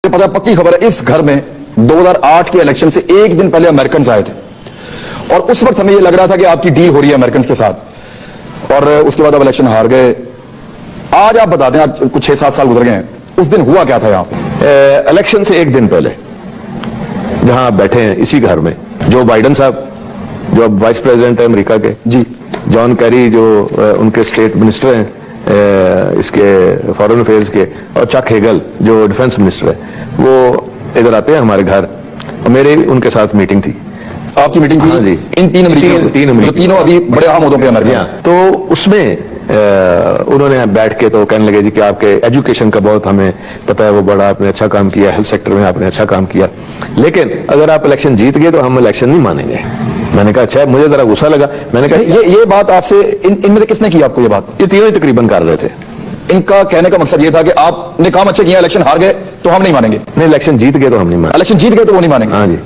पता पक्की खबर है, इस घर में 2008 के इलेक्शन से एक दिन पहले अमेरिकन आए थे और उस वक्त हमें ये लग रहा था कि आपकी डील हो रही है अमेरिकन के साथ, और उसके बाद अब इलेक्शन हार गए। आज आप बता दें, आज कुछ 6-7 साल गुजर गए हैं, उस दिन हुआ क्या था यहाँ पे? इलेक्शन से एक दिन पहले जहां आप बैठे हैं इसी घर में, जो बाइडन साहब जो अब वाइस प्रेसिडेंट है अमेरिका के, जी, जॉन कैरी जो उनके स्टेट मिनिस्टर हैं इसके फॉरेन अफेयर्स के, और चक हेगल जो डिफेंस मिनिस्टर है, वो इधर आते हैं हमारे घर और मेरे उनके साथ मीटिंग थी। आपकी मीटिंग थी? हाँ जी, इन तीन अमेरिकन जो तीनों अभी बड़े अहम होदों पे अमेरिका। तो उसमें उन्होंने बैठ के तो कहने लगे जी कि आपके एजुकेशन का बहुत हमें पता है, वो बड़ा आपने अच्छा काम किया, हेल्थ सेक्टर में आपने अच्छा काम किया, लेकिन अगर आप इलेक्शन जीत गए तो हम इलेक्शन नहीं मानेंगे। मैंने कहा अच्छा, मुझे जरा गुस्सा लगा। मैंने कहा ये बात आपसे इनमें से किसने की आपको ये बात? ये तीनों ही तकरीबन कर रहे थे। इनका कहने का मकसद ये था कि आपने काम अच्छे किया, इलेक्शन हार गए तो हम नहीं मानेंगे। नहीं, इलेक्शन जीत गए तो हम नहीं मानेंगे। इलेक्शन जीत गए तो वो नहीं मानेंगे। हाँ जी।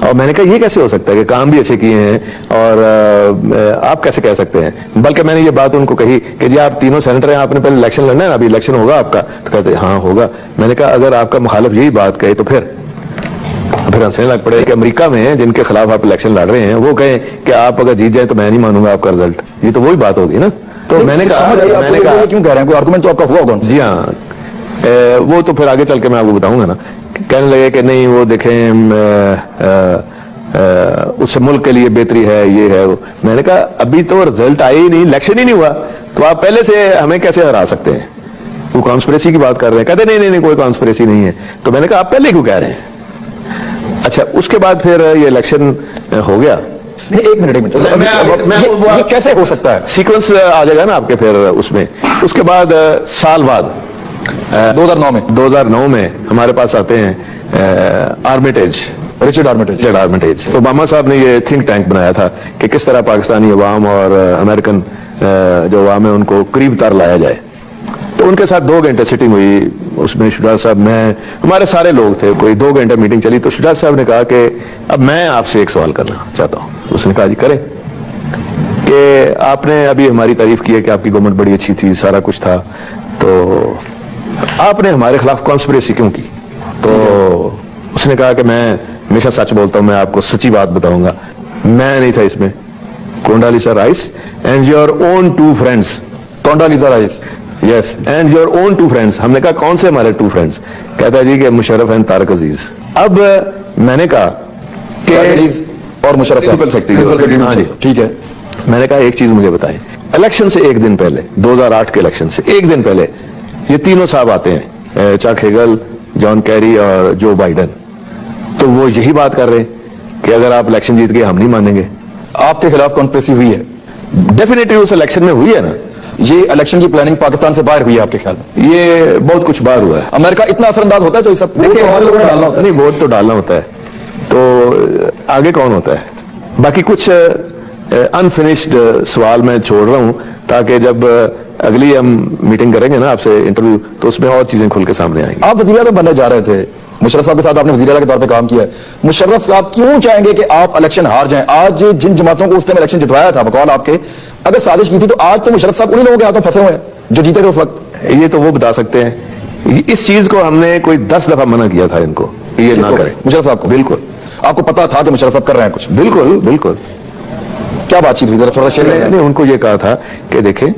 और मैंने कहा ये कैसे हो सकता है कि काम भी अच्छे किए हैं और आप कैसे कह सकते हैं? बल्कि मैंने ये बात उनको कही कि जी आप तीनों सेनेटर हैं, आपने पहले इलेक्शन लड़ना है, अभी इलेक्शन होगा आपका? तो कहते हाँ होगा। मैंने कहा अगर आपका मुखालिफ यही बात कहे तो फिर हंसने लग पड़े कि अमेरिका में जिनके खिलाफ आप इलेक्शन लड़ रहे हैं वो कहें कि आप अगर जीत जाए तो मैं नहीं मानूंगा आपका रिजल्ट, ये तो वही बात होगी ना। तो मैंने कहा क्यों कह रहे हैं, कोई आर्गुमेंट तो आपका हुआ होगा? जी हाँ, वो तो फिर आगे चल के मैं आपको बताऊंगा ना। कहने लगे कि नहीं वो देखें उस मुल्क के लिए बेहतरी है, ये है वो। मैंने कहा अभी तो रिजल्ट आया ही नहीं, इलेक्शन ही नहीं हुआ, तो आप पहले से हमें कैसे हरा सकते हैं? वो कॉन्स्पिरेसी की बात कर रहे हैं। कहते नहीं कोई कॉन्स्पिरेसी नहीं है। तो मैंने कहा आप पहले क्यों कह रहे हैं? अच्छा, उसके बाद फिर ये इलेक्शन हो गया। एक मिनट ये कैसे हो सकता है? सीक्वेंस आ जाएगा ना आपके फिर उसमें। उसके बाद साल बाद 2009 में हमारे पास आते हैं रिचर्ड आर्मिटेज। ओबामा साहब ने ये थिंक टैंक बनाया था कि किस तरह पाकिस्तानी अवाम और अमेरिकन जो अवाम है उनको करीब तर लाया जाए। तो उनके साथ 2 घंटे सिटिंग हुई, उसमें शुजात साहब, मैं, हमारे सारे लोग थे, कोई 2 घंटे मीटिंग चली। तो शुजात साहब ने कहा कि अब मैं आपसे एक सवाल करना चाहता हूँ। उसने कहा जी करें, कि आपने अभी हमारी तारीफ की है कि आपकी गवर्नमेंट बड़ी अच्छी थी, सारा कुछ था, तो आपने हमारे खिलाफ कॉन्स्पिरेसी क्यों की? तो उसने कहा कि मैं हमेशा सच बोलता हूं, मैं आपको सच्ची बात बताऊंगा, मैं नहीं था इसमें। Condoleezza Rice and your own 2 friends. Condoleezza Rice, yes, and your own 2 friends. हमने कहा कौन से हमारे 2 फ्रेंड्स? कहता है जी कि मुशर्रफ एंड तारिक अजीज। अब मैंने कहा कि और मुशर्रफ साहब, हाँ जी ठीक है। मैंने कहा एक चीज मुझे बताएं, इलेक्शन से एक दिन पहले, 2008 के इलेक्शन से एक दिन पहले ये तीनों साहब आते हैं, चक हेगल, जॉन कैरी और जो बाइडन, तो वो यही बात कर रहे हैं कि अगर आप इलेक्शन जीत गए हम नहीं मानेंगे। आपके खिलाफ कॉन्स्पिरेसी हुई है? डेफिनेटली उस इलेक्शन में हुई है ना। ये इलेक्शन की प्लानिंग पाकिस्तान से बाहर हुई है आपके ख्याल में? ये बहुत कुछ बाहर हुआ है। अमेरिका इतना असरअंदाज होता है जो सब देखिए, नहीं वोट तो डालना होता है, तो आगे कौन होता है? बाकी कुछ अनफिनिश्ड सवाल मैं छोड़ रहा हूं ताकि जब अगली हम मीटिंग करेंगे ना आपसे इंटरव्यू, तो उसमें और चीजें खुल के सामने आएंगी। आप वज़ीर आज़म बनने जा रहे थे, मुशर्रफ साहब के साथ आपने वज़ीर आला के तौर पे काम किया है। मुशर्रफ साहब क्यों चाहेंगे कि आप इलेक्शन हार जाएं? आज जिन जमातों को उस टाइम इलेक्शन जितवाया था बकौल आपके, अगर साजिश की थी तो आज तो मुशर्रफ साहब उन्हीं लोगों के हाथों फंसे हुए हैं जो जीते थे उस वक्त। ये तो वो बता सकते हैं। इस चीज को हमने कोई 10 दफा मना किया था इनको, ये ना करें। मुशर्रफ साहब को? बिल्कुल। आपको पता था कि मुशर्रफ साहब कर रहे हैं कुछ? बिल्कुल। क्या बातचीत हुई, जरा थोड़ा शेयर करें। उनको ये कहा था कि देखें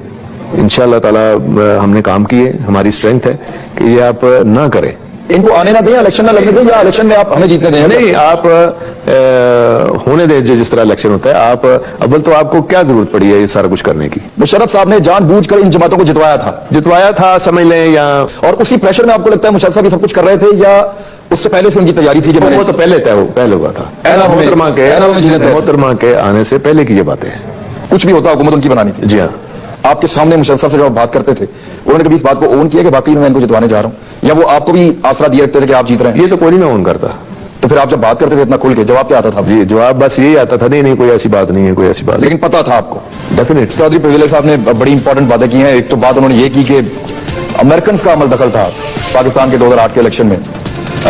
इंशाअल्लाह ताला हमने काम किए, हमारी स्ट्रेंथ है कि ये आप ना करें। इनको आने ना दें, इलेक्शन ना लगने दें, या इलेक्शन में आप हमें जीतने दें? नहीं, आप होने दें जिस तरह इलेक्शन होता है। आप अव्वल तो आपको क्या जरूरत पड़ी है ये सारा कुछ करने की? मुशर्रफ साहब ने जानबूझकर इन जमातों को जितवाया था समझ लें, या और उसी प्रेशर में आपको लगता है मुशर्रफ साहब ये सब कुछ कर रहे थे, या उससे पहले से उनकी तैयारी थी? वो तो पहले हुआ था। मोहतरमा के आने से पहले की ये बातें हैं। कुछ भी होता हुकूमत उनकी बनानी थी। जी हाँ। आपके सामने मुशर्रफ साहब से जब आप बात करते थे, उन्होंने कभी इस बात को ओन किया कि बाकी मैं इनको जितवाने जा रहा हूं, या वो आपको भी आसरा दिया रखते थे कि आप जीत रहे हैं? ये तो कोई नहीं ओन करता। तो फिर आप जब बात करते थे इतना खुल के, जवाब क्या आता था? जी, जवाब बस यही आता था, नहीं कोई ऐसी बात नहीं है, कोई ऐसी बात। लेकिन पता था आपको? डेफिनेटली। चौधरी परवेज साहब ने बड़ी इंपॉर्टेंट बातें की हैं। एक तो बात उन्होंने ये की कि अमेरिकन का अमल दखल था पाकिस्तान के 2008 के इलेक्शन में।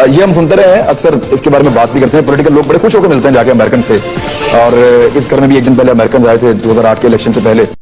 ये हम सुनते रहे हैं, अक्सर इसके बारे में बात भी करते हैं। पॉलिटिकल लोग बड़े खुश होकर मिलते हैं जाके अमेरिकन से, और इस घर में भी एक दिन पहले अमेरिकन आए थे 2008 के इलेक्शन से पहले।